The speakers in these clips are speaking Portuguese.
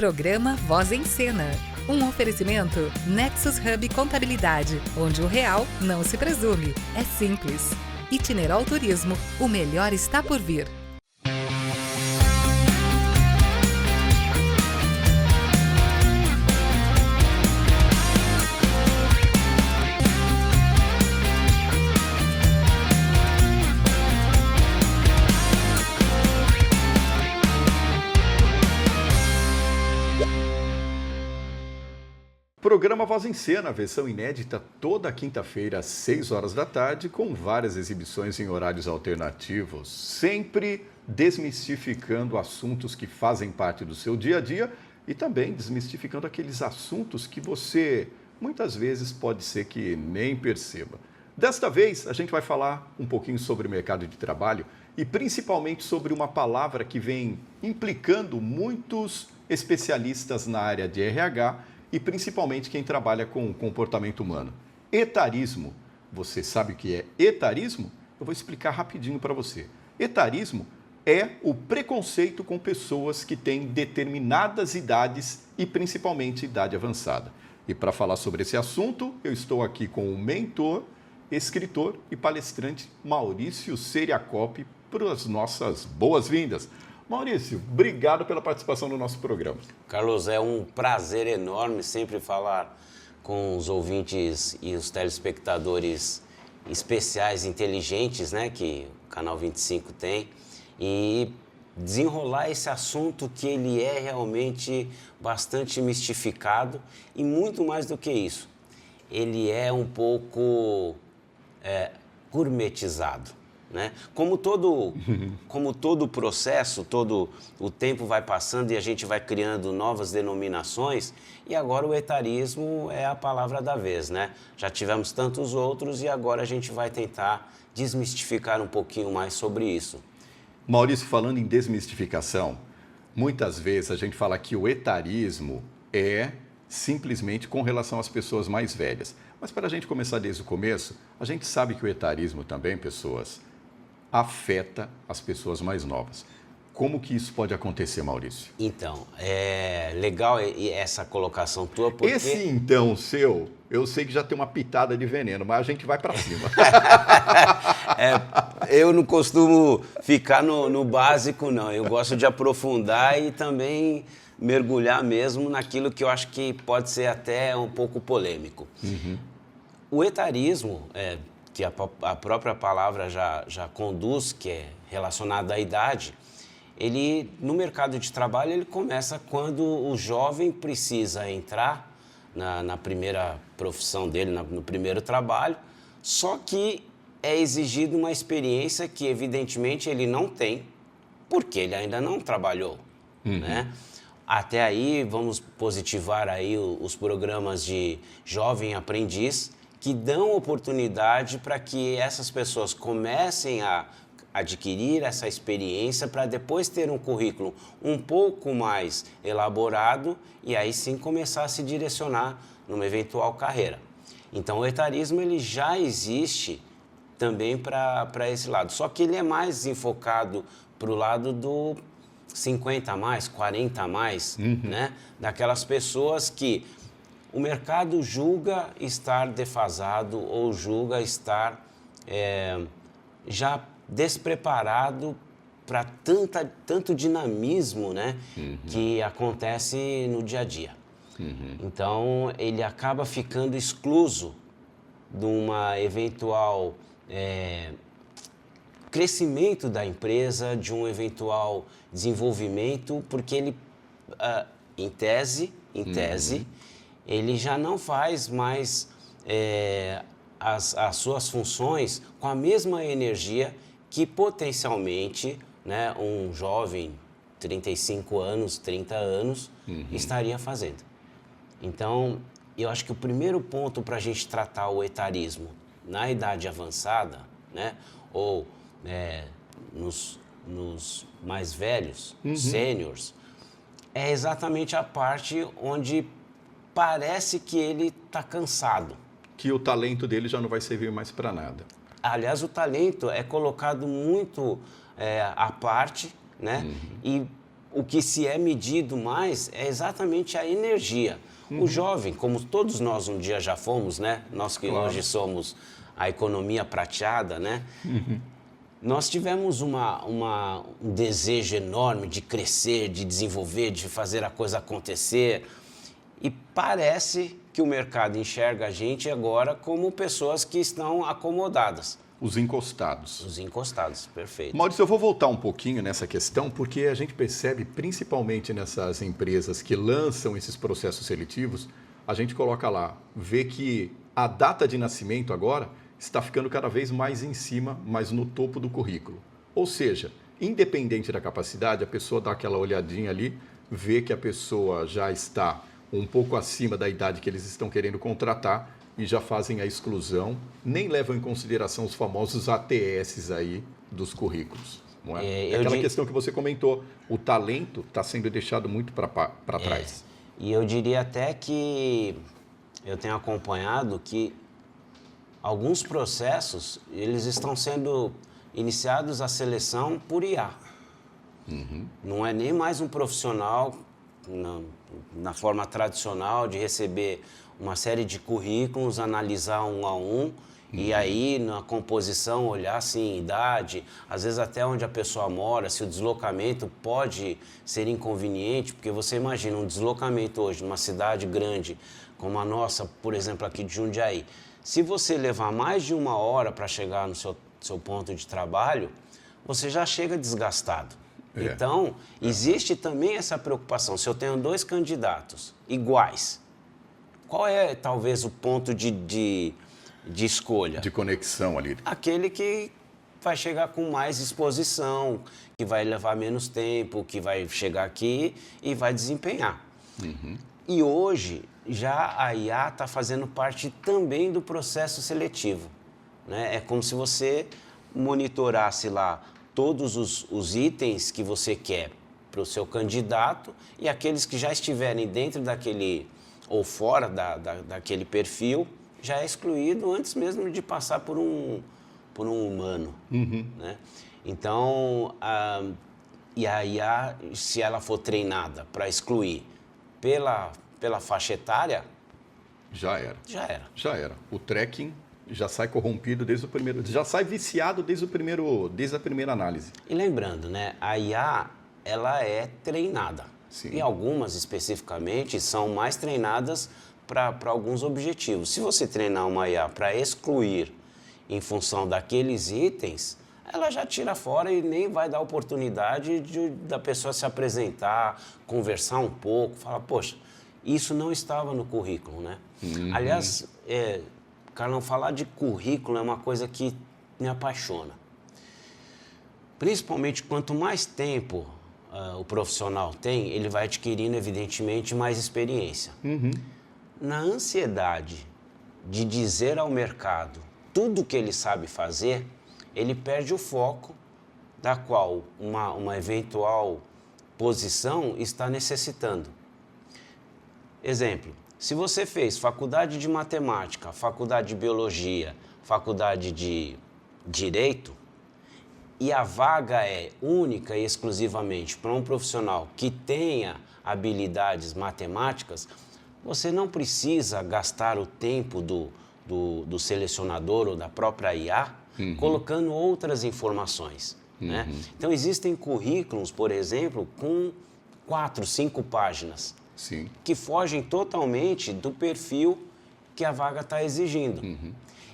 Programa Voz em Cena. Um oferecimento Nexus Hub Contabilidade, onde o real não se presume, é simples. Itineral Turismo, o melhor está por vir. Programa Voz em Cena, versão inédita toda quinta-feira às 6 horas da tarde, com várias exibições em horários alternativos, sempre desmistificando assuntos que fazem parte do seu dia a dia e também desmistificando aqueles assuntos que você muitas vezes pode ser que nem perceba. Desta vez, a gente vai falar um pouquinho sobre o mercado de trabalho e principalmente sobre uma palavra que vem implicando muitos especialistas na área de RH e principalmente quem trabalha com comportamento humano. Etarismo. Você sabe o que é etarismo? Eu vou explicar rapidinho para você. Etarismo é o preconceito com pessoas que têm determinadas idades e principalmente idade avançada. E para falar sobre esse assunto, eu estou aqui com o mentor, escritor e palestrante Maurício Seriacop para as nossas boas-vindas. Maurício, obrigado pela participação no nosso programa. Carlos, é um prazer enorme sempre falar com os ouvintes e os telespectadores especiais, inteligentes, né, que o Canal 25 tem, e desenrolar esse assunto que ele é realmente bastante mistificado e muito mais do que isso. Ele é um pouco gourmetizado. Né? Como todo processo, todo o tempo vai passando e a gente vai criando novas denominações, e agora o etarismo é a palavra da vez, né? Já tivemos tantos outros e agora a gente vai tentar desmistificar um pouquinho mais sobre isso. Maurício, falando em desmistificação, muitas vezes a gente fala que o etarismo é simplesmente com relação às pessoas mais velhas. Mas para a gente começar desde o começo, a gente sabe que o etarismo também, pessoas, afeta as pessoas mais novas. Como que isso pode acontecer, Maurício? Então, é legal essa colocação tua, porque... Esse então seu, eu sei que já tem uma pitada de veneno, mas a gente vai para cima. Eu não costumo ficar no básico, não. Eu gosto de aprofundar e também mergulhar mesmo naquilo que eu acho que pode ser até um pouco polêmico. Uhum. O etarismo, que a própria palavra já conduz, que é relacionado à idade, ele, no mercado de trabalho, ele começa quando o jovem precisa entrar na primeira profissão dele, no primeiro trabalho, só que é exigido uma experiência que, evidentemente, ele não tem, porque ele ainda não trabalhou, né? Até aí, vamos positivar aí os programas de jovem aprendiz, que dão oportunidade para que essas pessoas comecem a adquirir essa experiência para depois ter um currículo um pouco mais elaborado e aí sim começar a se direcionar numa eventual carreira. Então o etarismo ele já existe também para esse lado, só que ele é mais enfocado para o lado do 50 a mais, 40 a mais, né? Daquelas pessoas que o mercado julga estar defasado ou julga estar já despreparado para tanto dinamismo, né, que acontece no dia a dia. Então, ele acaba ficando excluso de uma eventual crescimento da empresa, de um eventual desenvolvimento, porque ele, em tese, ele já não faz mais as suas funções com a mesma energia que potencialmente, né, um jovem, 35 anos, 30 anos, estaria fazendo. Então, eu acho que o primeiro ponto para a gente tratar o etarismo na idade avançada, né, ou nos mais velhos, sêniors, é exatamente a parte onde parece que ele está cansado. Que o talento dele já não vai servir mais para nada. Aliás, o talento é colocado muito à parte, né? E o que se é medido mais é exatamente a energia. O jovem, como todos nós um dia já fomos, né? Nós que hoje somos a economia prateada, né? Nós tivemos um desejo enorme de crescer, de desenvolver, de fazer a coisa acontecer. E parece que o mercado enxerga a gente agora como pessoas que estão acomodadas. Os encostados. Os encostados, perfeito. Maurício, eu vou voltar um pouquinho nessa questão, porque a gente percebe, principalmente nessas empresas que lançam esses processos seletivos, a gente coloca lá, vê que a data de nascimento agora está ficando cada vez mais em cima, mais no topo do currículo. Ou seja, independente da capacidade, a pessoa dá aquela olhadinha ali, vê que a pessoa já está um pouco acima da idade que eles estão querendo contratar e já fazem a exclusão, nem levam em consideração os famosos ATS aí dos currículos. Não é? Aquela questão que você comentou, o talento está sendo deixado muito para trás. E eu diria até que eu tenho acompanhado que alguns processos, eles estão sendo iniciados a seleção por IA. Não é nem mais um profissional na forma tradicional de receber uma série de currículos, analisar um a um, e aí na composição olhar assim, idade, às vezes até onde a pessoa mora, se o deslocamento pode ser inconveniente, porque você imagina um deslocamento hoje numa cidade grande como a nossa, por exemplo, aqui de Jundiaí. Se você levar mais de 1 hora para chegar no seu ponto de trabalho, você já chega desgastado. Então, existe também essa preocupação. Se eu tenho 2 candidatos iguais, qual é, talvez, o ponto de escolha? De conexão ali. Aquele que vai chegar com mais exposição, que vai levar menos tempo, que vai chegar aqui e vai desempenhar. E hoje, já a IA está fazendo parte também do processo seletivo, né? É como se você monitorasse lá todos os itens que você quer para o seu candidato e aqueles que já estiverem dentro daquele ou fora daquele perfil, já é excluído antes mesmo de passar por um humano. Né? Então, a IA, se ela for treinada para excluir pela faixa etária... Já era. Já era. O tracking já sai corrompido desde o primeiro... Já sai viciado desde a primeira análise. E lembrando, né? A IA, ela é treinada. Sim. E algumas, especificamente, são mais treinadas para alguns objetivos. Se você treinar uma IA para excluir em função daqueles itens, ela já tira fora e nem vai dar oportunidade da pessoa se apresentar, conversar um pouco, falar, poxa, isso não estava no currículo, né? Aliás, Carlão, falar de currículo é uma coisa que me apaixona. Principalmente quanto mais tempo o profissional tem, ele vai adquirindo, evidentemente, mais experiência. Na ansiedade de dizer ao mercado tudo o que ele sabe fazer, ele perde o foco da qual uma eventual posição está necessitando. Exemplo, se você fez faculdade de matemática, faculdade de biologia, faculdade de direito, e a vaga é única e exclusivamente para um profissional que tenha habilidades matemáticas, você não precisa gastar o tempo do selecionador ou da própria IA colocando outras informações. Né? Então, existem currículos, por exemplo, com 4, 5 páginas. Sim. Que fogem totalmente do perfil que a vaga está exigindo.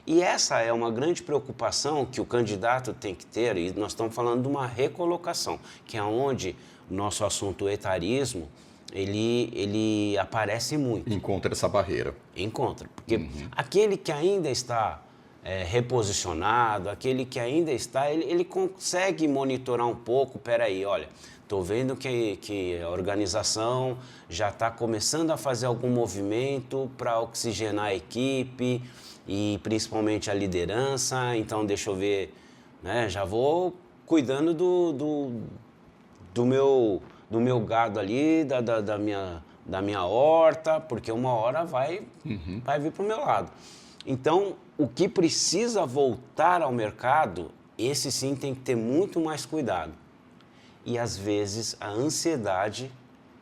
E essa é uma grande preocupação que o candidato tem que ter, e nós estamos falando de uma recolocação, que é onde o nosso assunto etarismo, ele aparece muito. Encontra essa barreira. Encontra, porque aquele que ainda está reposicionado, aquele que ainda está, ele consegue monitorar um pouco, peraí, olha, estou vendo que a organização já está começando a fazer algum movimento para oxigenar a equipe e principalmente a liderança, então deixa eu ver, né, já vou cuidando do meu gado ali, da minha horta, porque uma hora vai vir para o meu lado. Então, o que precisa voltar ao mercado, esse sim tem que ter muito mais cuidado. e, às vezes, a ansiedade,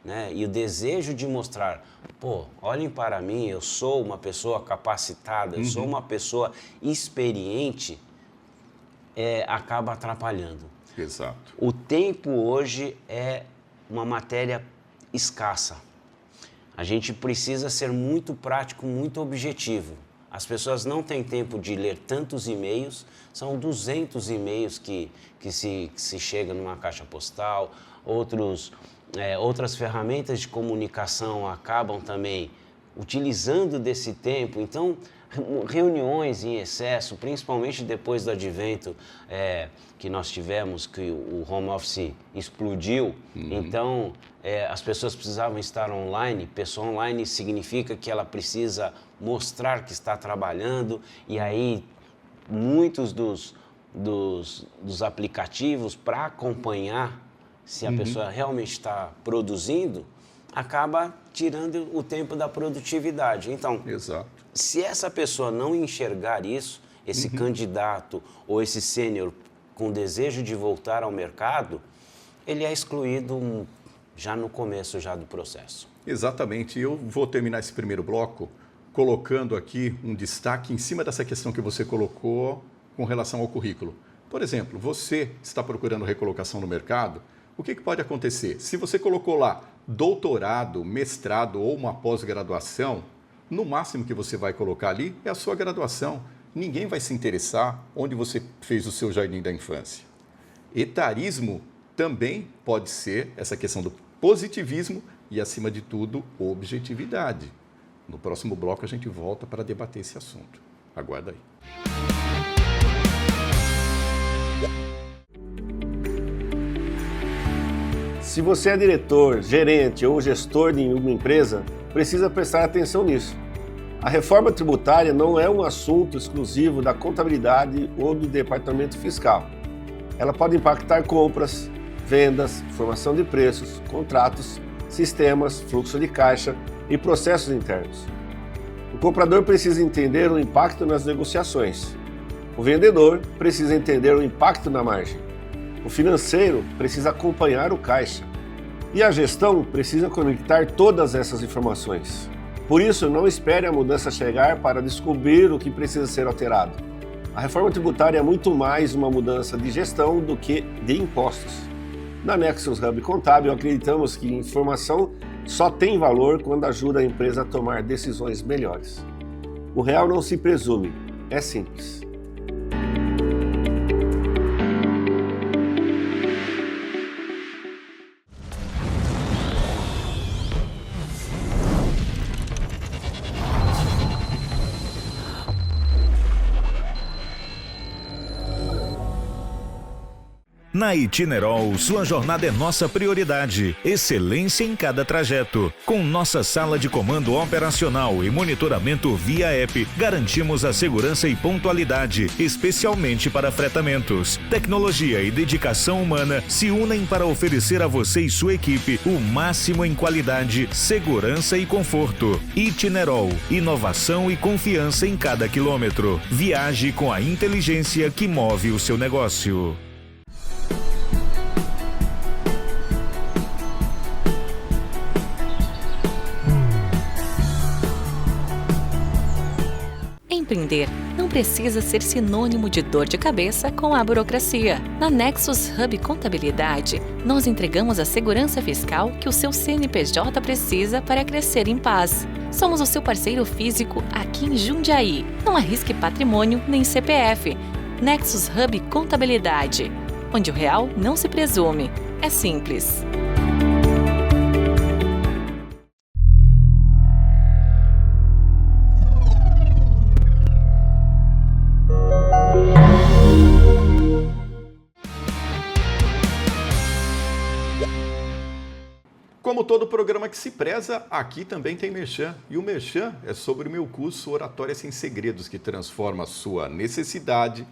né, e o desejo de mostrar, pô, olhem para mim, eu sou uma pessoa capacitada, eu sou uma pessoa experiente, acaba atrapalhando. Exato. O tempo hoje é uma matéria escassa. A gente precisa ser muito prático, muito objetivo. As pessoas não têm tempo de ler tantos e-mails, são 200 e-mails que se chega numa caixa postal, outras ferramentas de comunicação acabam também utilizando desse tempo. Então, reuniões em excesso, principalmente depois do advento que nós tivemos, que o home office explodiu, então as pessoas precisavam estar online. Pessoa online significa que ela precisa mostrar que está trabalhando, e aí muitos dos aplicativos para acompanhar se a pessoa realmente está produzindo, acaba tirando o tempo da produtividade. Então, Exato. se essa pessoa não enxergar isso, esse candidato ou esse sênior com desejo de voltar ao mercado, ele é excluído já no começo do processo. Exatamente. Eu vou terminar esse primeiro bloco colocando aqui um destaque em cima dessa questão que você colocou com relação ao currículo. Por exemplo, você está procurando recolocação no mercado, o que pode acontecer? Se você colocou lá doutorado, mestrado ou uma pós-graduação, no máximo que você vai colocar ali é a sua graduação. Ninguém vai se interessar onde você fez o seu jardim da infância. Etarismo também pode ser essa questão do positivismo e, acima de tudo, objetividade. No próximo bloco a gente volta para debater esse assunto. Aguarda aí. Se você é diretor, gerente ou gestor de uma empresa, precisa prestar atenção nisso. A reforma tributária não é um assunto exclusivo da contabilidade ou do departamento fiscal. Ela pode impactar compras, vendas, formação de preços, contratos, sistemas, fluxo de caixa e processos internos. O comprador precisa entender o impacto nas negociações. O vendedor precisa entender o impacto na margem. O financeiro precisa acompanhar o caixa. E a gestão precisa conectar todas essas informações. Por isso, não espere a mudança chegar para descobrir o que precisa ser alterado. A reforma tributária é muito mais uma mudança de gestão do que de impostos. Na Nexus Hub Contábil, acreditamos que informação só tem valor quando ajuda a empresa a tomar decisões melhores. O real não se presume, é simples. Na Itinerol, sua jornada é nossa prioridade. Excelência em cada trajeto. Com nossa sala de comando operacional e monitoramento via app, garantimos a segurança e pontualidade, especialmente para fretamentos. Tecnologia e dedicação humana se unem para oferecer a você e sua equipe o máximo em qualidade, segurança e conforto. Itinerol, inovação e confiança em cada quilômetro. Viaje com a inteligência que move o seu negócio. Empreender não precisa ser sinônimo de dor de cabeça com a burocracia. Na Nexus Hub Contabilidade, nós entregamos a segurança fiscal que o seu CNPJ precisa para crescer em paz. Somos o seu parceiro físico aqui em Jundiaí. Não arrisque patrimônio nem CPF. Nexus Hub Contabilidade, onde o real não se presume. É simples. Como todo programa que se preza, aqui também tem merchan. E o merchan é sobre o meu curso Oratória Sem Segredos, que transforma a sua necessidade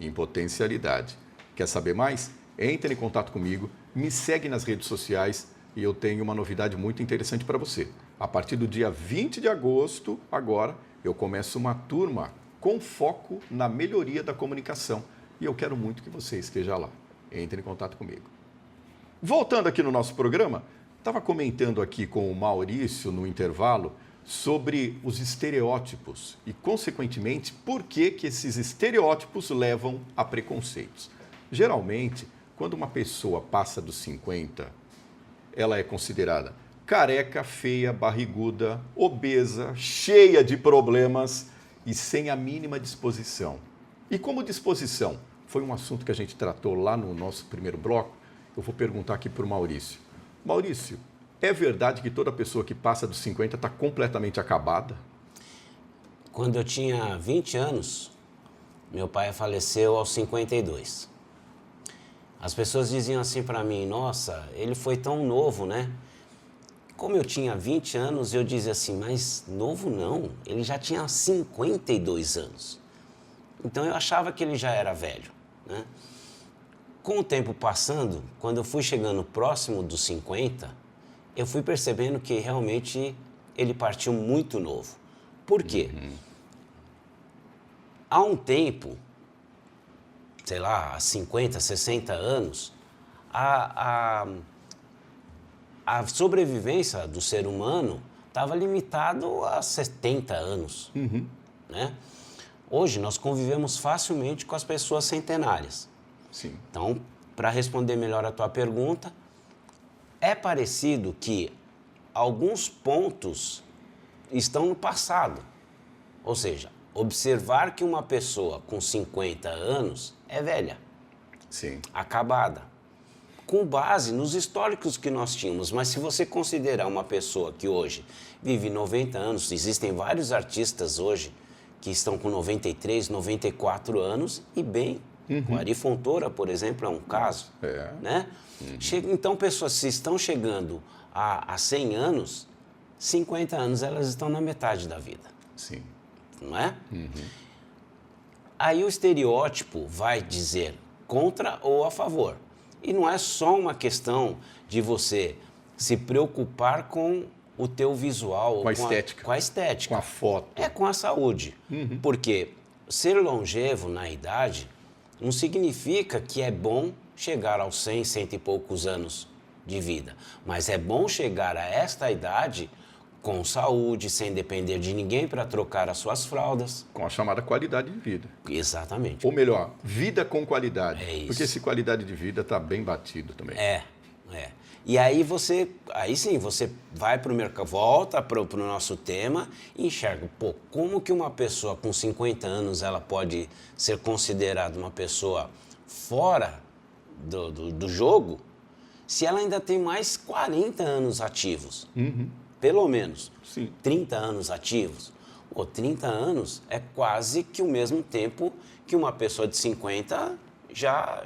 em potencialidade. Quer saber mais? Entre em contato comigo, me segue nas redes sociais e eu tenho uma novidade muito interessante para você. A partir do dia 20 de agosto, agora, eu começo uma turma com foco na melhoria da comunicação. E eu quero muito que você esteja lá. Entre em contato comigo. Voltando aqui no nosso programa, estava comentando aqui com o Maurício no intervalo sobre os estereótipos e, consequentemente, por que esses estereótipos levam a preconceitos. Geralmente, quando uma pessoa passa dos 50, ela é considerada careca, feia, barriguda, obesa, cheia de problemas e sem a mínima disposição. E como disposição foi um assunto que a gente tratou lá no nosso primeiro bloco, eu vou perguntar aqui para o Maurício. Maurício, é verdade que toda pessoa que passa dos 50 está completamente acabada? Quando eu tinha 20 anos, meu pai faleceu aos 52. As pessoas diziam assim para mim, nossa, ele foi tão novo, né? Como eu tinha 20 anos, eu dizia assim, mas novo não, ele já tinha 52 anos. Então eu achava que ele já era velho, né? Com o tempo passando, quando eu fui chegando próximo dos 50, eu fui percebendo que realmente ele partiu muito novo. Por quê? Há um tempo, sei lá, há 50, 60 anos, a sobrevivência do ser humano estava limitado a 70 anos, né? Hoje nós convivemos facilmente com as pessoas centenárias. Sim. Então, para responder melhor a tua pergunta, é parecido que alguns pontos estão no passado. Ou seja, observar que uma pessoa com 50 anos é velha, Sim. acabada, com base nos históricos que nós tínhamos. Mas se você considerar uma pessoa que hoje vive 90 anos, existem vários artistas hoje que estão com 93, 94 anos e bem. O Ari Fontoura, por exemplo, é um caso. Né? Então, pessoas se estão chegando a 100 anos, 50 anos elas estão na metade da vida. Sim. Não é? Aí o estereótipo vai dizer contra ou a favor. E não é só uma questão de você se preocupar com o teu visual. Com a estética. Com a estética. Com a foto. É com a saúde. Porque ser longevo na idade não significa que é bom chegar aos 100, 100 e poucos anos de vida. Mas é bom chegar a esta idade com saúde, sem depender de ninguém para trocar as suas fraldas. Com a chamada qualidade de vida. Exatamente. Ou melhor, vida com qualidade. É isso. Porque esse qualidade de vida está bem batido também. É. E aí sim, você vai para o mercado, volta para o nosso tema e enxerga, como que uma pessoa com 50 anos ela pode ser considerada uma pessoa fora do jogo, se ela ainda tem mais 40 anos ativos, pelo menos. Sim. 30 anos ativos. 30 anos é quase que o mesmo tempo que uma pessoa de 50 já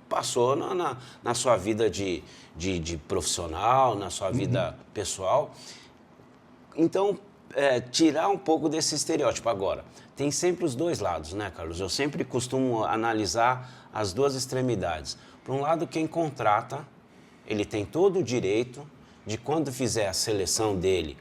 passou na sua vida de profissional, na sua vida pessoal. Então, tirar um pouco desse estereótipo. Agora, tem sempre os dois lados, né, Carlos? Eu sempre costumo analisar as duas extremidades. Por um lado, quem contrata, ele tem todo o direito de, quando fizer a seleção dele,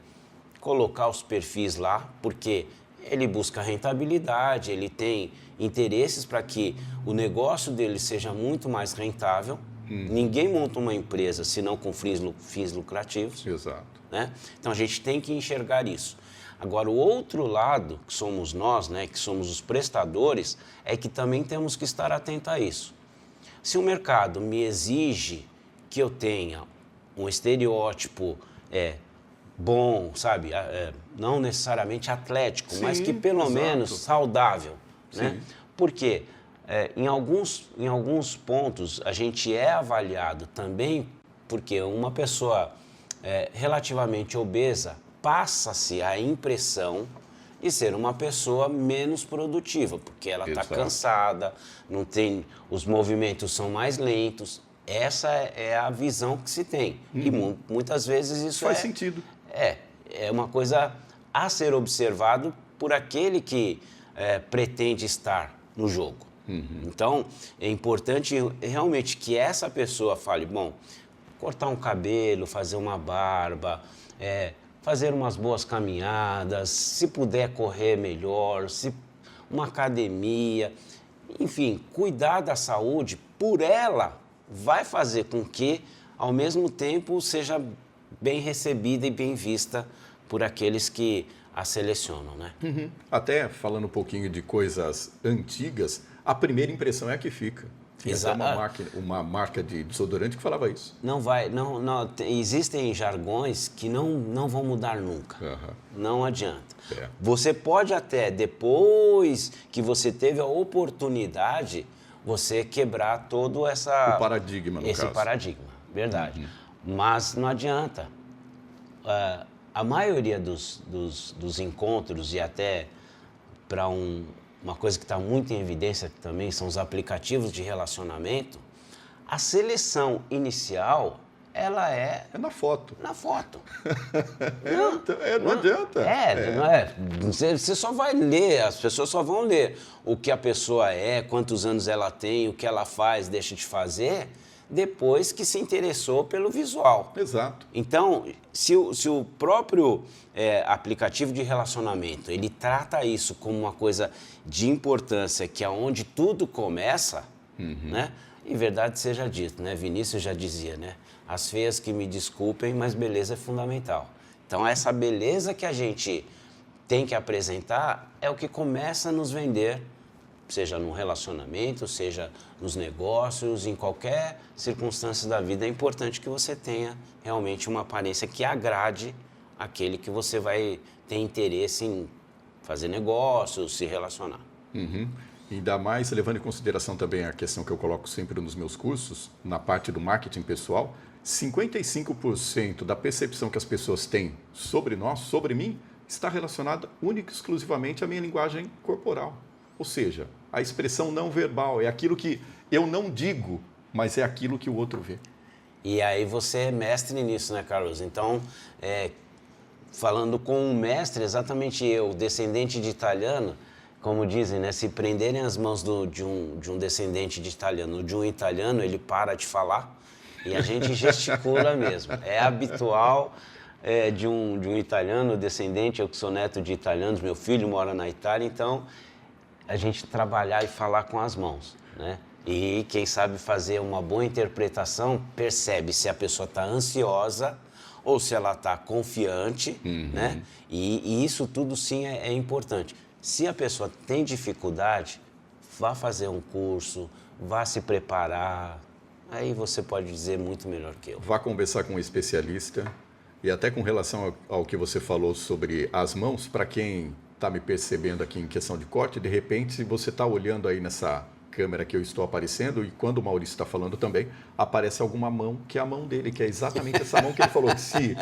colocar os perfis lá, porque ele busca rentabilidade, ele tem interesses para que o negócio dele seja muito mais rentável. Ninguém monta uma empresa senão com fins lucrativos. Exato. Né? Então, a gente tem que enxergar isso. Agora, o outro lado, que somos nós, né, que somos os prestadores, é que também temos que estar atento a isso. Se o mercado me exige que eu tenha um estereótipo bom, sabe? Não necessariamente atlético, Sim, mas que pelo exato. menos saudável. Né? Sim. Porque em alguns pontos a gente é avaliado também, porque uma pessoa relativamente obesa passa-se a impressão de ser uma pessoa menos produtiva, porque ela está cansada, não tem, os movimentos são mais lentos. Essa é a visão que se tem. E muitas vezes isso faz sentido. É uma coisa a ser observado por aquele que pretende estar no jogo. Então, é importante realmente que essa pessoa fale, bom, cortar um cabelo, fazer uma barba, fazer umas boas caminhadas, se puder correr melhor, uma academia, enfim, cuidar da saúde por ela vai fazer com que ao mesmo tempo seja bem recebida e bem vista por aqueles que a selecionam, né? Uhum. Até falando um pouquinho de coisas antigas, a primeira impressão é a que fica. Tinha até uma marca de desodorante que falava isso. Existem jargões que não vão mudar nunca. Uhum. Não adianta. É. Você pode até, depois que você teve a oportunidade, você quebrar todo O paradigma, no esse caso. paradigma, verdade. Mas não adianta. A maioria dos encontros, e até para uma coisa que está muito em evidência também, são os aplicativos de relacionamento, a seleção inicial, ela é... É na foto. Na foto. Não adianta. Não é. Você só vai ler, as pessoas só vão ler o que a pessoa é, quantos anos ela tem, o que ela faz, deixa de fazer, depois que se interessou pelo visual. Exato. Então, se o próprio aplicativo de relacionamento, ele trata isso como uma coisa de importância, que é onde tudo começa, né? E verdade seja dito, né? Vinícius já dizia, né? As feias que me desculpem, mas beleza é fundamental. Então, essa beleza que a gente tem que apresentar é o que começa a nos vender, seja no relacionamento, seja nos negócios, em qualquer circunstância da vida. É importante que você tenha realmente uma aparência que agrade aquele que você vai ter interesse em fazer negócios, se relacionar. Uhum. Ainda mais, levando em consideração também a questão que eu coloco sempre nos meus cursos, na parte do marketing pessoal, 55% da percepção que as pessoas têm sobre nós, sobre mim, está relacionada única e exclusivamente à minha linguagem corporal. Ou seja, a expressão não verbal é aquilo que eu não digo, mas é aquilo que o outro vê. E aí você é mestre nisso, né, Carlos? Então, falando com um mestre, exatamente eu, descendente de italiano, como dizem, né, se prenderem as mãos de um descendente de um italiano, ele para de falar e a gente gesticula mesmo. É habitual de um italiano, descendente, eu que sou neto de italianos, meu filho mora na Itália, então a gente trabalhar e falar com as mãos, né? E quem sabe fazer uma boa interpretação percebe se a pessoa está ansiosa ou se ela está confiante, né? E isso tudo sim é importante. Se a pessoa tem dificuldade, vá fazer um curso, vá se preparar, aí você pode dizer muito melhor que eu. Vá conversar com um especialista e até com relação ao que você falou sobre as mãos, para quem está me percebendo aqui em questão de corte, de repente, se você está olhando aí nessa câmera que eu estou aparecendo, e quando o Maurício está falando também, aparece alguma mão, que é a mão dele, que é exatamente essa mão que ele falou, que se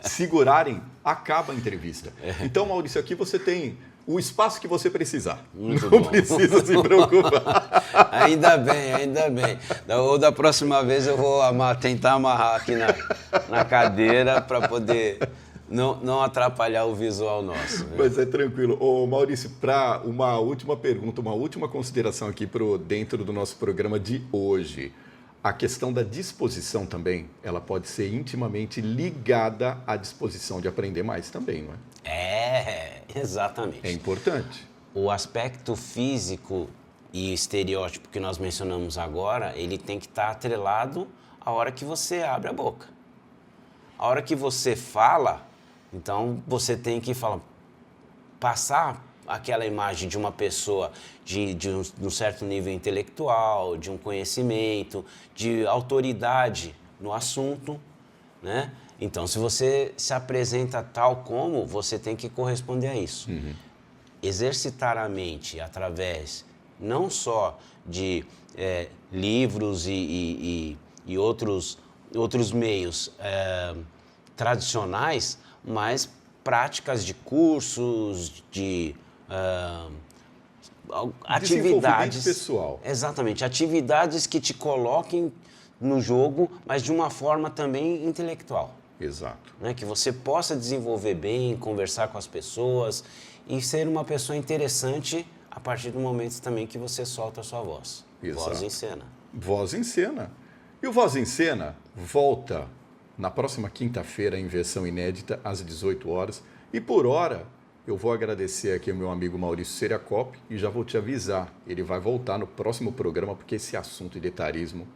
segurarem, acaba a entrevista. Então, Maurício, aqui você tem o espaço que você precisar. Muito Não bom. precisa se preocupar. Ainda bem, ainda bem. Ou da próxima vez eu vou tentar amarrar aqui na cadeira para poder não atrapalhar o visual nosso. Né? Mas é tranquilo. Ô, Maurício, para uma última pergunta, uma última consideração aqui dentro do nosso programa de hoje. A questão da disposição também, ela pode ser intimamente ligada à disposição de aprender mais também, não é? Exatamente. É importante. O aspecto físico e estereótipo que nós mencionamos agora, ele tem que estar atrelado à hora que você abre a boca. A hora que você fala, então você tem que passar aquela imagem de uma pessoa de um certo nível intelectual, de um conhecimento, de autoridade no assunto, né? Então, se você se apresenta tal como, você tem que corresponder a isso. Exercitar a mente através não só de livros e outros meios tradicionais, mas práticas de cursos, de atividades pessoal. Exatamente, atividades que te coloquem no jogo, mas de uma forma também intelectual. Exato. Né? Que você possa desenvolver bem, conversar com as pessoas e ser uma pessoa interessante a partir do momento também que você solta a sua voz. Exato. Voz em cena. Voz em Cena. E o Voz em Cena volta na próxima quinta-feira em versão inédita, às 18 horas. E por hora, eu vou agradecer aqui ao meu amigo Maurício Seriacop e já vou te avisar, ele vai voltar no próximo programa, porque esse assunto de etarismo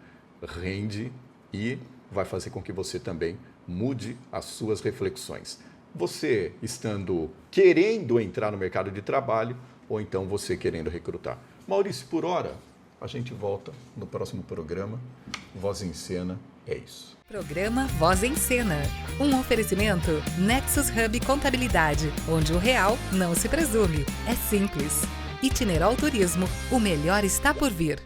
rende e vai fazer com que você também mude as suas reflexões. Você estando querendo entrar no mercado de trabalho ou então você querendo recrutar. Maurício, por hora, a gente volta no próximo programa. Voz em Cena é isso. Programa Voz em Cena. Um oferecimento Nexus Hub Contabilidade, onde o real não se presume. É simples. Itinerol Turismo, o melhor está por vir.